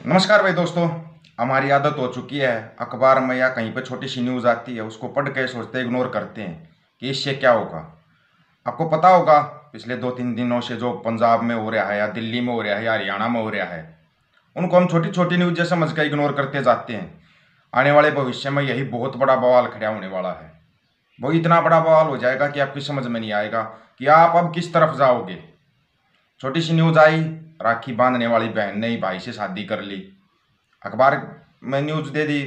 नमस्कार भाई दोस्तों। हमारी आदत हो चुकी है अखबार में या कहीं पे छोटी सी न्यूज़ आती है उसको पढ़ के सोचते इग्नोर करते हैं कि इससे क्या होगा। आपको पता होगा पिछले 2-3 दिनों से जो पंजाब में हो रहा है या दिल्ली में हो रहा है या हरियाणा में हो रहा है, उनको हम छोटी छोटी न्यूज़ समझ कर इग्नोर करते जाते हैं। आने वाले भविष्य में यही बहुत बड़ा बवाल खड़ा होने वाला है। वो इतना बड़ा बवाल हो जाएगा कि आपकी समझ में नहीं आएगा कि आप अब किस तरफ जाओगे। छोटी सी न्यूज़ आई, राखी बांधने वाली बहन ने ही भाई से शादी कर ली। अखबार में न्यूज़ दे दी,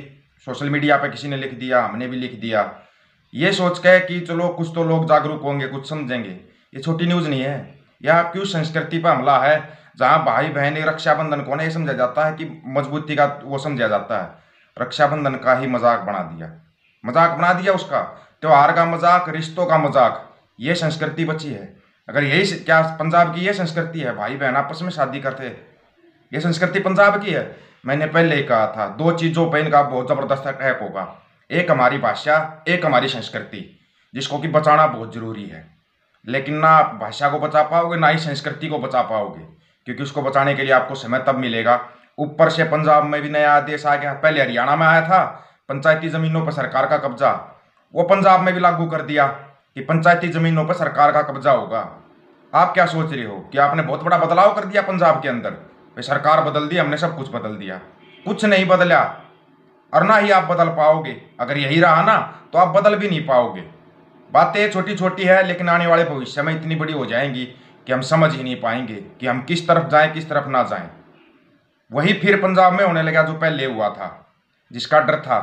सोशल मीडिया पे किसी ने लिख दिया, हमने भी लिख दिया, ये सोच के कि चलो कुछ तो लोग जागरूक होंगे, कुछ समझेंगे। ये छोटी न्यूज़ नहीं है, यह आपकी उस संस्कृति पर हमला है जहाँ भाई बहन रक्षाबंधन को ना ये समझा जाता है कि मजबूती का वो समझा जाता है, रक्षाबंधन का ही मजाक बना दिया। मजाक बना दिया उसका, त्योहार का मजाक, रिश्तों का मजाक। ये संस्कृति बची है। अगर यही क्या पंजाब की ये संस्कृति है, भाई बहन आपस में शादी करते, ये संस्कृति पंजाब की है। मैंने पहले ही कहा था, दो चीज़ों पर इनका बहुत ज़बरदस्त अटैक होगा। एक हमारी भाषा, एक हमारी संस्कृति, जिसको कि बचाना बहुत ज़रूरी है। लेकिन ना आप भाषा को बचा पाओगे ना ही संस्कृति को बचा पाओगे, क्योंकि उसको बचाने के लिए आपको समय तब मिलेगा। ऊपर से पंजाब में भी नया आदेश आ गया, पहले हरियाणा में आया था पंचायती ज़मीनों पर सरकार का कब्जा, वो पंजाब में भी लागू कर दिया कि पंचायती ज़मीनों पर सरकार का कब्जा होगा। आप क्या सोच रहे हो कि आपने बहुत बड़ा बदलाव कर दिया पंजाब के अंदर? भाई सरकार बदल दी, हमने सब कुछ बदल दिया? कुछ नहीं बदला, और ना ही आप बदल पाओगे। अगर यही रहा ना तो आप बदल भी नहीं पाओगे। बातें छोटी छोटी है लेकिन आने वाले भविष्य में इतनी बड़ी हो जाएंगी कि हम समझ ही नहीं पाएंगे कि हम किस तरफ जाएं किस तरफ ना जाएं। वही फिर पंजाब में होने लगा जो पहले हुआ था, जिसका डर था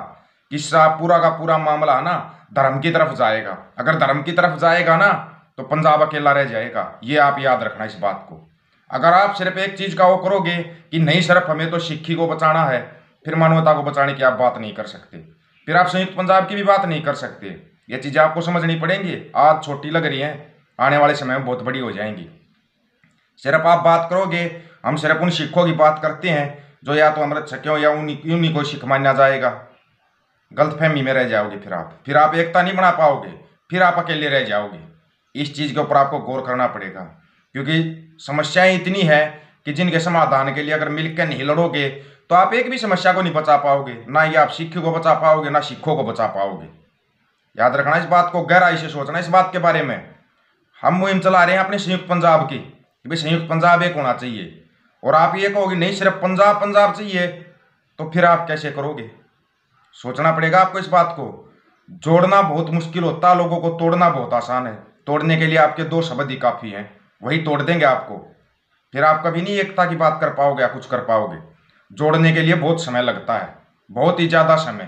कि पूरा का पूरा मामला है ना धर्म की तरफ जाएगा। अगर धर्म की तरफ जाएगा ना तो पंजाब अकेला रह जाएगा। ये आप याद रखना इस बात को। अगर आप सिर्फ एक चीज़ का वो करोगे कि नहीं सिर्फ हमें तो सिक्खी को बचाना है, फिर मानवता को बचाने की आप बात नहीं कर सकते, फिर आप संयुक्त पंजाब की भी बात नहीं कर सकते। ये चीज़ें आपको समझनी पड़ेंगी। आज छोटी लग रही हैं, आने वाले समय में बहुत बड़ी हो जाएंगी। सिर्फ आप बात करोगे, हम सिर्फ उन सिखों की बात करते हैं जो या तो अमृत छक्यों या उन्हीं को सिख माना जाएगा। गलतफहमी में रह जाओगे, फिर आप एकता नहीं बना पाओगे, फिर आप अकेले रह जाओगे। इस चीज़ के ऊपर आपको गौर करना पड़ेगा, क्योंकि समस्याएं इतनी है कि जिनके समाधान के लिए अगर मिलकर नहीं लड़ोगे तो आप एक भी समस्या को नहीं बचा पाओगे। ना ही आप सिख को बचा पाओगे ना सिखों को बचा पाओगे। याद रखना इस बात को, गहराई से सोचना इस बात के बारे में। हम मुहिम चला रहे हैं अपने संयुक्त पंजाब की कि भाई संयुक्त पंजाब एक होना चाहिए, और आप ये कहोगे नहीं सिर्फ पंजाब पंजाब चाहिए, तो फिर आप कैसे करोगे? सोचना पड़ेगा आपको इस बात को। जोड़ना बहुत मुश्किल होता है, लोगों को तोड़ना बहुत आसान है। तोड़ने के लिए आपके दो शब्द ही काफ़ी हैं, वही तोड़ देंगे आपको। फिर आप कभी नहीं एकता की बात कर पाओगे या कुछ कर पाओगे। जोड़ने के लिए बहुत समय लगता है, बहुत ही ज़्यादा समय।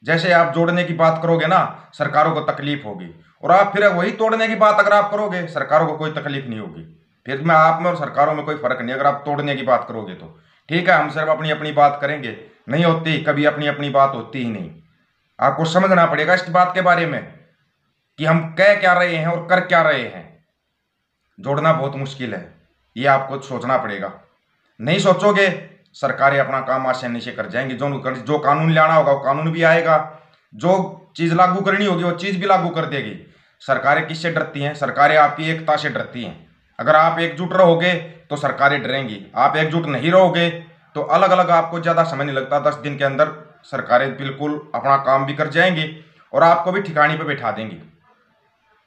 जैसे आप जोड़ने की बात करोगे ना सरकारों को तकलीफ होगी, और आप फिर वही तोड़ने की बात अगर आप करोगे सरकारों को कोई तकलीफ नहीं होगी। फिर में आप में और सरकारों में कोई फर्क नहीं अगर आप तोड़ने की बात करोगे तो। ठीक है, हम सिर्फ अपनी अपनी बात करेंगे, नहीं होती कभी अपनी अपनी बात होती ही नहीं। आपको समझना पड़ेगा इस बात के बारे में कि हम कह क्या रहे हैं और कर क्या रहे हैं। जोड़ना बहुत मुश्किल है, ये आपको सोचना पड़ेगा। नहीं सोचोगे, सरकारें अपना काम आसानी से कर जाएंगी। जो कानून लाना होगा वो कानून भी आएगा, जो चीज़ लागू करनी होगी वो चीज़ भी लागू कर देगी। सरकारें किससे डरती हैं? सरकारें आपकी एकता से डरती हैं। अगर आप एकजुट रहोगे तो सरकारें डरेंगी, आप एकजुट नहीं रहोगे तो अलग अलग आपको ज़्यादा समय नहीं लगता, 10 दिन के अंदर सरकारें बिल्कुल अपना काम भी कर जाएंगी और आपको भी ठिकाने पर बैठा देंगी।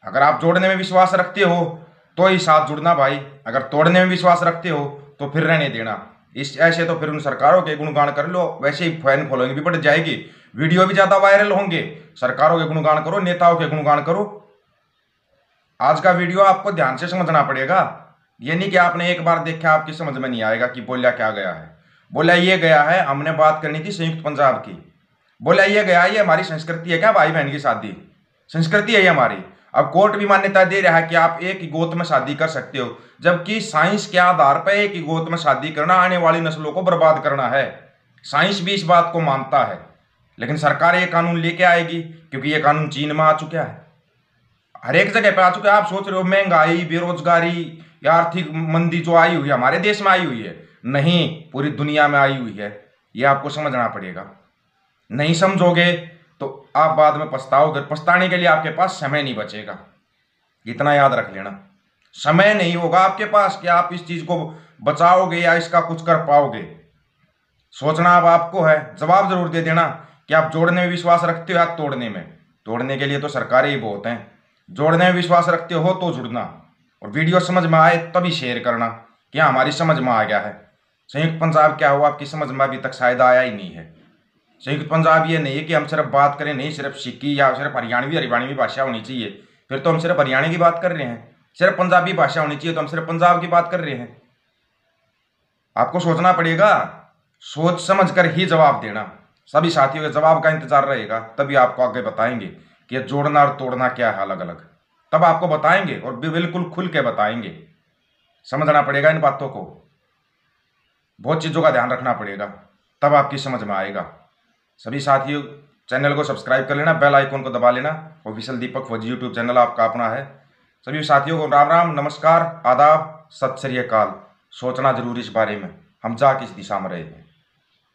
अगर आप जोड़ने में विश्वास रखते हो तो ही साथ जुड़ना भाई, अगर तोड़ने में विश्वास रखते हो तो फिर रहने देना। इस ऐसे तो फिर उन सरकारों के गुणगान कर लो, वैसे ही फैन फॉलोइंग भी बढ़ जाएगी, वीडियो भी ज़्यादा वायरल होंगे। सरकारों के गुणगान करो, नेताओं के गुणगान करो। आज का वीडियो आपको ध्यान से समझना पड़ेगा। ये नहीं कि आपने एक बार देखा आपकी समझ में नहीं आएगा कि बोला क्या गया है। बोला ये गया है, हमने बात करनी थी संयुक्त पंजाब की। बोला ये गया, ये हमारी संस्कृति है क्या भाई बहन की शादी? संस्कृति है ये हमारी। अब कोर्ट भी मान्यता दे रहा है कि आप एक ही गोत में शादी कर सकते हो, जबकि साइंस के आधार पर एक ही गोत में शादी करना आने वाली नस्लों को बर्बाद करना है। साइंस भी इस बात को मानता है, लेकिन सरकार ये कानून लेके आएगी क्योंकि ये कानून चीन में आ चुका है, हर एक जगह पे आ चुका है। आप सोच रहे हो महंगाई, बेरोजगारी या आर्थिक मंदी जो आई हुई है हमारे देश में आई हुई है? नहीं, पूरी दुनिया में आई हुई है। ये आपको समझना पड़ेगा। नहीं समझोगे तो आप बाद में पछताओगे। पछताने के लिए आपके पास समय नहीं बचेगा, इतना याद रख लेना। समय नहीं होगा आपके पास कि आप इस चीज़ को बचाओगे या इसका कुछ कर पाओगे। सोचना अब आपको है, जवाब जरूर दे देना कि आप जोड़ने में विश्वास रखते हो या तोड़ने में। तोड़ने के लिए तो सरकारें ही बहुत हैं, जोड़ने में विश्वास रखते हो तो जुड़ना। और वीडियो समझ में आए तभी शेयर करना कि हाँ हमारी समझ में आ गया है। संयुक्त पंजाब क्या हुआ आपकी समझ में अभी तक शायद आया ही नहीं है। संयुक्त पंजाब ये नहीं है कि हम सिर्फ बात करें, नहीं सिर्फ सिक्की या सिर्फ हरियाणवी भाषा होनी चाहिए, फिर तो हम सिर्फ हरियाणा की बात कर रहे हैं। सिर्फ पंजाबी भाषा होनी चाहिए तो हम सिर्फ पंजाब की बात कर रहे हैं। आपको सोचना पड़ेगा, सोच समझ कर ही जवाब देना। सभी साथियों के जवाब का इंतजार रहेगा, तभी आपको आगे बताएंगे कि जोड़ना और तोड़ना क्या है अलग अलग। तब आपको बताएंगे और बिल्कुल खुल के बताएंगे। समझना पड़ेगा इन बातों को, बहुत चीज़ों का ध्यान रखना पड़ेगा, तब आपकी समझ में आएगा। सभी साथियों चैनल को सब्सक्राइब कर लेना, बेल आइकन को दबा लेना। ऑफिशियल दीपक फौजी यूट्यूब चैनल आपका अपना है। सभी साथियों को राम राम, नमस्कार, आदाब, सत श्री अकाल। सोचना जरूर इस बारे में हम जा किस दिशा में रहे हैं।